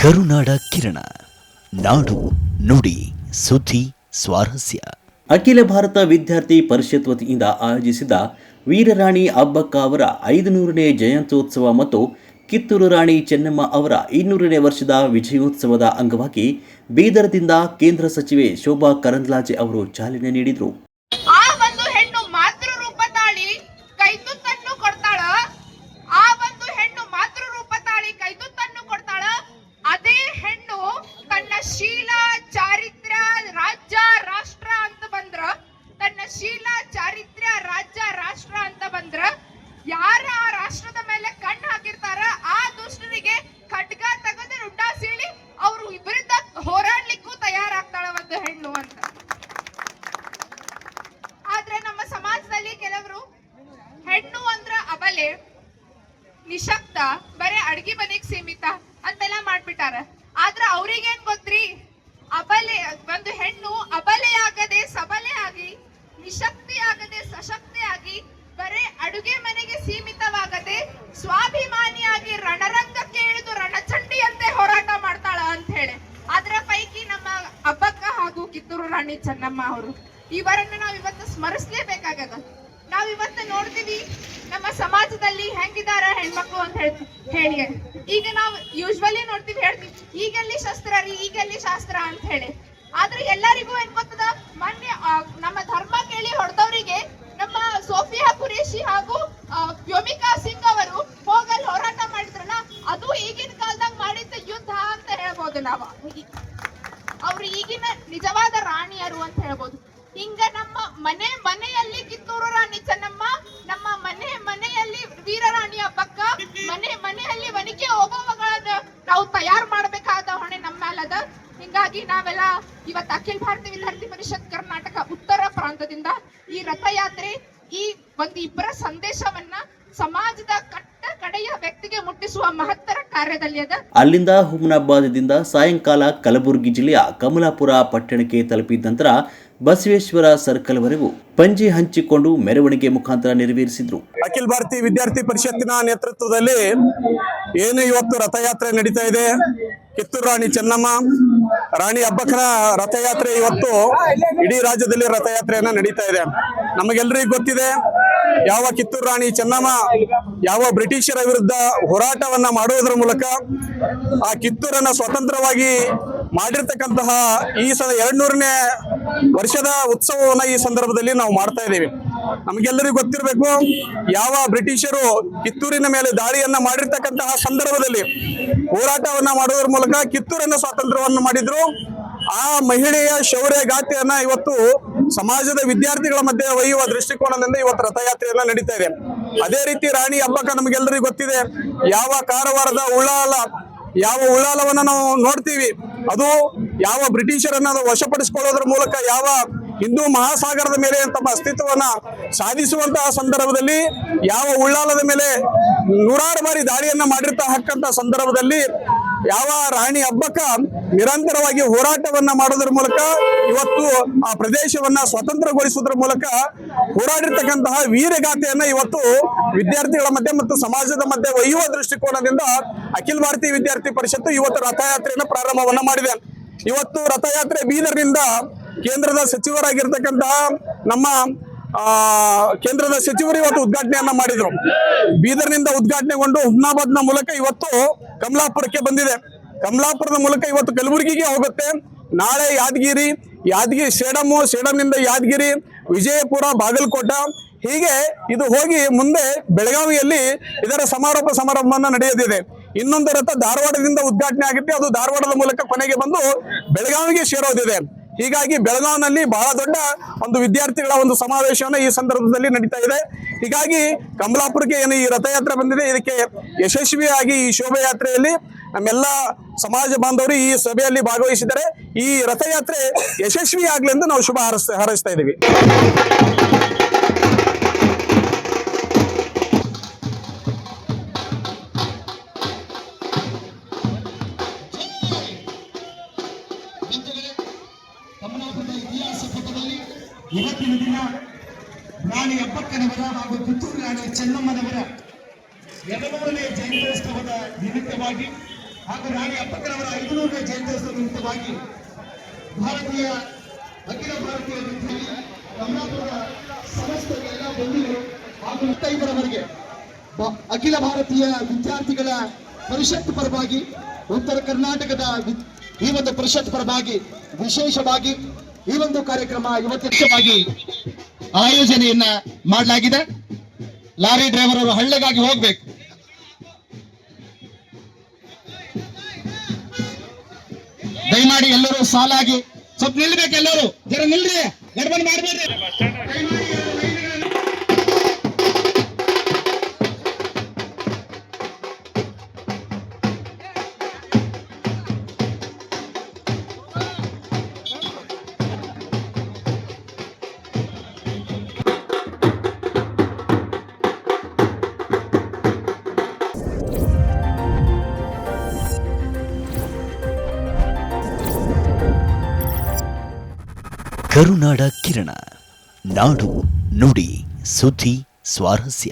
ಕರುನಾಡ ಕಿರಣ, ನಾಡು ನುಡಿ ಸುದ್ದಿ ಸ್ವಾರಸ್ಯ. ಅಖಿಲ ಭಾರತ ವಿದ್ಯಾರ್ಥಿ ಪರಿಷತ್ ವತಿಯಿಂದ ಆಯೋಜಿಸಿದ ವೀರರಾಣಿ ಅಬ್ಬಕ್ಕ ಅವರ 500ನೇ ಜಯಂತ್ಯೋತ್ಸವ ಮತ್ತು ಕಿತ್ತೂರು ರಾಣಿ ಚೆನ್ನಮ್ಮ ಅವರ 200ನೇ ವರ್ಷದ ವಿಜಯೋತ್ಸವದ ಅಂಗವಾಗಿ ಬೀದರ್ದಿಂದ ಕೇಂದ್ರ ಸಚಿವೆ ಶೋಭಾ ಕರಂದ್ಲಾಜೆ ಅವರು ಚಾಲನೆ ನೀಡಿದರು. ಯಾರ ರಾಷ್ಟ್ರದ ಮೇಲೆ ಕಣ್ಣು ಹಾಕಿರ್ತಾರ ಆ ದುಷ್ಟರಿಗೆ ಖಡ್ಗ ತೆಗೆದು ರುಡ್ಡ ಸೀಳಿ ಅವರು ವಿರುದ್ಧ ಹೋರಾಡ್ಲಿಕ್ಕೂ ತಯಾರಾಗ್ತಾಳ ಒಂದು ಹೆಣ್ಣು ಅಂತ. ಆದ್ರೆ ನಮ್ಮ ಸಮಾಜದಲ್ಲಿ ಕೆಲವರು ಹೆಣ್ಣು ಅಂದ್ರ ಅಬಲೆ, ನಿಶಕ್ತ, ಬರೇ ಅಡ್ಗಿ ಮನೆಗ್ ಸೀಮಿತ ಅಂತೆಲ್ಲ ಮಾಡ್ಬಿಟ್ಟಾರ. ಆದ್ರ ಅವ್ರಿಗೇನ್ ಗೊತ್ತ್ರಿ, ಅಬಲೆ ಒಂದು ಹೆಣ್ಣು ಅಬಲೆಯಾಗದೆ ಸಬಲೆ ಆಗಿ, ನಿಶಕ್ತಿ ಆಗದೆ ಸಶಕ್ತಿ ಆಗಿ, ಬರೇ ಅಡುಗೆ ಮನೆಗೆ ಸೀಮಿತವಾಗದೆ ಸ್ವಾಭಿಮಾನಿಯಾಗಿ ರಣರಂಗಕ್ಕೆ ಇಳಿದು ರಣಚಂಡಿಯಂತೆ ಹೋರಾಟ ಮಾಡ್ತಾಳ ಅಂತ ಹೇಳಿ. ಅದರ ಪೈಕಿ ನಮ್ಮ ಅಬ್ಬಕ್ಕ ಹಾಗೂ ಕಿತ್ತೂರು ರಾಣಿ ಚೆನ್ನಮ್ಮ ಅವರು, ಇವರನ್ನು ನಾವು ಇವತ್ತು ಸ್ಮರಿಸಲೇಬೇಕಾಗದ. ನಾವ್ ಇವತ್ತು ನೋಡ್ತೀವಿ ನಮ್ಮ ಸಮಾಜದಲ್ಲಿ ಹೆಂಗಿದಾರ ಹೆಣ್ಮಕ್ಳು ಅಂತ ಹೇಳಿ. ಈಗ ನಾವು ಯೂಶ್ವಲಿ ನೋಡ್ತೀವಿ, ಹೇಳ್ತೀವಿ ಈಗೆಲ್ಲಿ ಶಸ್ತ್ರ ರೀ, ಈಗೆಲ್ಲಿ ಶಾಸ್ತ್ರ ಅಂತ ಹೇಳಿ. ಆದ್ರೆ ಎಲ್ಲರಿಗೂ ಏನ್ ಗೊತ್ತದ, ಮೊನ್ನೆ ನಮ್ಮ ಧರ್ಮ ಕೇಳಿ ಹೊಡೆದವರಿಗೆ ನಮ್ಮ ಸೋಫಿಯಾ ಕುರೇಶಿ ಹಾಗೂ ವ್ಯೋಮಿಕಾ ಸಿಂಗ್ ಅವರು ಹೋಗಲ್ ಹೋರಾಟ ಮಾಡಿದ್ರಲ್ಲ, ಅದು ಈಗಿನ ಕಾಲದಾಗ ಮಾಡಿದ್ದ ಯುದ್ಧ ಅಂತ ಹೇಳ್ಬೋದು ನಾವು. ಅವ್ರು ಈಗಿನ ನಿಜವಾದ ರಾಣಿಯರು ಅಂತ ಹೇಳ್ಬೋದು. ಹಿಂಗ ನಮ್ಮ ಮನೆಯಲ್ಲಿ ಕಿತ್ತೂರು ರಾಣಿ ಚೆನ್ನಮ್ಮ, ನಮ್ಮ ಮನೆಯಲ್ಲಿ ವೀರರಾಣಿ ಅಬ್ಬಕ್ಕ, ಮನೆಯಲ್ಲಿ ವನಿಕೆ ಓಬವ್ವಗಳನ್ನ ನಾವು ತಯಾರು ಮಾಡಬೇಕಾದ ಹೊಣೆ ನಮ್ಮ ಮೇಲದ. ಹಿಂಗಾಗಿ ನಾವೆಲ್ಲ ಇವತ್ತು ಅಖಿಲ ಭಾರತ ವಿದ್ಯಾರ್ಥಿ ಪರಿಷತ್ ಕರ್ನಾಟಕ ಉತ್ತರ ಪ್ರಾಂತದಿಂದ ಈ ರಥಯಾತ್ರೆ, ಈ ಒಂದು ಇಬ್ಬರ ಸಂದೇಶವನ್ನ ಸಮಾಜದ ಕಡೆಯ ವ್ಯಕ್ತಿಗೆ ಮುಟ್ಟಿಸುವ ಮಹತ್ತರ ಕಾರ್ಯದಲ್ಲಿ ಅದ. ಅಲ್ಲಿಂದ ಹುಮ್ನಾಬಾದದಿಂದ ಸಾಯಂಕಾಲ ಕಲಬುರಗಿ ಜಿಲ್ಲೆಯ ಕಮಲಾಪುರ ಪಟ್ಟಣಕ್ಕೆ ತಲುಪಿದ ನಂತರ ಬಸವೇಶ್ವರ ಸರ್ಕಲ್ ವರೆಗೂ ಪಂಜಿ ಹಂಚಿಕೊಂಡು ಮೆರವಣಿಗೆ ಮುಖಾಂತರ ನೆರವೇರಿಸಿದ್ರು. ಅಖಿಲ ಭಾರತೀಯ ವಿದ್ಯಾರ್ಥಿ ಪರಿಷತ್ತಿನ ನೇತೃತ್ವದಲ್ಲಿ ಏನು ಇವತ್ತು ರಥಯಾತ್ರೆ ನಡೀತಾ ಇದೆ, ಕಿತ್ತೂರು ರಾಣಿ ಚೆನ್ನಮ್ಮ, ರಾಣಿ ಅಬ್ಬಕ್ಕನ ರಥಯಾತ್ರೆ ಇವತ್ತು ಇಡೀ ರಾಜ್ಯದಲ್ಲಿ ರಥಯಾತ್ರೆಯನ್ನ ನಡೀತಾ ಇದೆ. ನಮಗೆಲ್ಲರಿಗೂ ಗೊತ್ತಿದೆ, ಯಾವ ಕಿತ್ತೂರು ರಾಣಿ ಚೆನ್ನಮ್ಮ ಯಾವ ಬ್ರಿಟಿಷರ ವಿರುದ್ಧ ಹೋರಾಟವನ್ನ ಮಾಡುವುದರ ಮೂಲಕ ಆ ಕಿತ್ತೂರನ್ನ ಸ್ವತಂತ್ರವಾಗಿ ಮಾಡಿರ್ತಕ್ಕಂತಹ ಈ 200ನೇ ವರ್ಷದ ಉತ್ಸವವನ್ನ ಈ ಸಂದರ್ಭದಲ್ಲಿ ನಾವು ಮಾಡ್ತಾ ಇದ್ದೀವಿ. ನಮಗೆಲ್ಲರಿಗೂ ಗೊತ್ತಿರಬೇಕು, ಯಾವ ಬ್ರಿಟಿಷರು ಕಿತ್ತೂರಿನ ಮೇಲೆ ದಾಳಿಯನ್ನ ಮಾಡಿರ್ತಕ್ಕಂತಹ ಸಂದರ್ಭದಲ್ಲಿ ಹೋರಾಟವನ್ನ ಮಾಡುವುದರ ಮೂಲಕ ಕಿತ್ತೂರನ್ನ ಸ್ವಾತಂತ್ರ್ಯವನ್ನು ಮಾಡಿದ್ರು. ಆ ಮಹಿಳೆಯ ಶೌರ್ಯ ಗಾಥೆಯನ್ನ ಇವತ್ತು ಸಮಾಜದ ವಿದ್ಯಾರ್ಥಿಗಳ ಮಧ್ಯೆ ಒಯ್ಯುವ ದೃಷ್ಟಿಕೋನದಿಂದ ಇವತ್ತು ರಥಯಾತ್ರೆಯನ್ನ ನಡೀತಾ ಇದೆ. ಅದೇ ರೀತಿ ರಾಣಿ ಅಬ್ಬಕ್ಕ ನಮಗೆಲ್ಲರಿಗೂ ಗೊತ್ತಿದೆ, ಯಾವ ಕಾರವಾರದ ಉಳ್ಳಾಲವನ್ನ ನಾವು ನೋಡ್ತೀವಿ, ಅದು ಯಾವ ಬ್ರಿಟಿಷರನ್ನ ವಶಪಡಿಸಿಕೊಳ್ಳೋದ್ರ ಮೂಲಕ ಯಾವ ಹಿಂದೂ ಮಹಾಸಾಗರದ ಮೇಲೆ ತಮ್ಮ ಅಸ್ತಿತ್ವವನ್ನ ಸಾಧಿಸುವಂತಹ ಸಂದರ್ಭದಲ್ಲಿ, ಯಾವ ಉಳ್ಳಾಲದ ಮೇಲೆ ನೂರಾರು ಬಾರಿ ದಾಳಿಯನ್ನ ಮಾಡಿರ್ತಕ್ಕಂಥ ಸಂದರ್ಭದಲ್ಲಿ ಯಾವ ರಾಣಿ ಅಬ್ಬಕ್ಕ ನಿರಂತರವಾಗಿ ಹೋರಾಟವನ್ನ ಮಾಡೋದ್ರ ಮೂಲಕ ಇವತ್ತು ಆ ಪ್ರದೇಶವನ್ನ ಸ್ವತಂತ್ರಗೊಳಿಸುವುದರ ಮೂಲಕ ಹೋರಾಡಿರ್ತಕ್ಕಂತಹ ವೀರಗಾಥೆಯನ್ನ ಇವತ್ತು ವಿದ್ಯಾರ್ಥಿಗಳ ಮಧ್ಯೆ ಮತ್ತು ಸಮಾಜದ ಮಧ್ಯೆ ಒಯ್ಯುವ ದೃಷ್ಟಿಕೋನದಿಂದ ಅಖಿಲ ಭಾರತೀಯ ವಿದ್ಯಾರ್ಥಿ ಪರಿಷತ್ತು ಇವತ್ತು ರಥಯಾತ್ರೆಯನ್ನು ಪ್ರಾರಂಭವನ್ನ ಮಾಡಿದೆ. ಇವತ್ತು ರಥಯಾತ್ರೆ ಬೀದರ್ನಿಂದ ಕೇಂದ್ರದ ಸಚಿವರಾಗಿರ್ತಕ್ಕಂತಹ ನಮ್ಮ ಕೇಂದ್ರದ ಸಚಿವರು ಇವತ್ತು ಉದ್ಘಾಟನೆಯನ್ನ ಮಾಡಿದ್ರು. ಬೀದರ್ನಿಂದ ಉದ್ಘಾಟನೆಗೊಂಡು ಹುಮ್ನಾಬಾದ್ನ ಮೂಲಕ ಇವತ್ತು ಕಮಲಾಪುರಕ್ಕೆ ಬಂದಿದೆ. ಕಮಲಾಪುರದ ಮೂಲಕ ಇವತ್ತು ಕಲಬುರಗಿಗೆ ಹೋಗುತ್ತೆ. ನಾಳೆ ಯಾದಗಿರಿ, ಸೇಡಂನಿಂದ ಯಾದಗಿರಿ, ವಿಜಯಪುರ, ಬಾಗಲಕೋಟ, ಹೀಗೆ ಇದು ಹೋಗಿ ಮುಂದೆ ಬೆಳಗಾವಿಯಲ್ಲಿ ಇದರ ಸಮಾರಂಭವನ್ನ ನಡೆಯದಿದೆ. ಇನ್ನೊಂದು ರಥ ಧಾರವಾಡದಿಂದ ಉದ್ಘಾಟನೆ ಆಗುತ್ತೆ, ಅದು ಧಾರವಾಡದ ಮೂಲಕ ಕೊನೆಗೆ ಬಂದು ಬೆಳಗಾವಿಗೆ ಸೇರೋದಿದೆ. ಹೀಗಾಗಿ ಬೆಳಗಾವಿನಲ್ಲಿ ಬಹಳ ದೊಡ್ಡ ಒಂದು ವಿದ್ಯಾರ್ಥಿಗಳ ಒಂದು ಸಮಾವೇಶವನ್ನ ಈ ಸಂದರ್ಭದಲ್ಲಿ ನಡೀತಾ ಇದೆ. ಹೀಗಾಗಿ ಕಮಲಾಪುರಕ್ಕೆ ಏನು ಈ ರಥಯಾತ್ರೆ ಬಂದಿದೆ, ಇದಕ್ಕೆ ಯಶಸ್ವಿಯಾಗಿ ಈ ಶೋಭಾಯಾತ್ರೆಯಲ್ಲಿ ನಮ್ಮೆಲ್ಲ ಸಮಾಜ ಬಾಂಧವರು ಈ ಸಭೆಯಲ್ಲಿ ಭಾಗವಹಿಸಿದ್ದಾರೆ. ಈ ರಥಯಾತ್ರೆ ಯಶಸ್ವಿ ಆಗ್ಲಿ ಎಂದು ನಾವು ಶುಭ ಹಾರೈಸ್ತಾ ಇದ್ದೀವಿ. ಇವತ್ತಿನ ದಿನ ರಾಣಿ ಅಬ್ಬಕ್ಕನವರ ಹಾಗೂ ಕಿತ್ತೂರು ರಾಣಿ ಚೆನ್ನಮ್ಮನವರ 200ನೇ ಜಯಂತ್ಯೋತ್ಸವದ ನಿಮಿತ್ತವಾಗಿ ಹಾಗೂ ರಾಣಿ ಅಬ್ಬಕ್ಕನವರ 500ನೇ ಜಯಂತ್ಯೋತ್ಸವ ನಿಮಿತ್ತವಾಗಿ ಅಖಿಲ ಭಾರತೀಯ ವಿದ್ಯಾರ್ಥಿ ಕಮಲಾಪುರದ ಸಮಸ್ತ ಎಲ್ಲ ಬಂಧುಗಳು ಹಾಗೂ 25ರವರೆಗೆ ಅಖಿಲ ಭಾರತೀಯ ವಿದ್ಯಾರ್ಥಿಗಳ ಪರಿಷತ್ ಪರವಾಗಿ ಉತ್ತರ ಕರ್ನಾಟಕದ ಈ ಒಂದು ಪರಿಷತ್ ಪರವಾಗಿ ವಿಶೇಷವಾಗಿ ಈ ಒಂದು ಕಾರ್ಯಕ್ರಮ ಇವತ್ತಿನವಾಗಿ ಆಯೋಜನೆಯನ್ನ ಮಾಡಲಾಗಿದೆ. ಲಾರಿ ಡ್ರೈವರ್ ಅವರು ಹಳ್ಳಿಗಾಗಿ ಹೋಗ್ಬೇಕು. ದಯಮಾಡಿ ಎಲ್ಲರೂ ಸಾಲಾಗಿ ಸ್ವಲ್ಪ ನಿಲ್ಬೇಕು, ಎಲ್ಲರೂ ಜರ ನಿಲ್ರಿ, ಗಡ್ಬಡ್ ಮಾಡಬೇಡ್ರಿ. ಕರುನಾಡ ಕಿರಣ, ನಾಡು ನುಡಿ ಸುದ್ದಿ ಸ್ವಾರಸ್ಯ.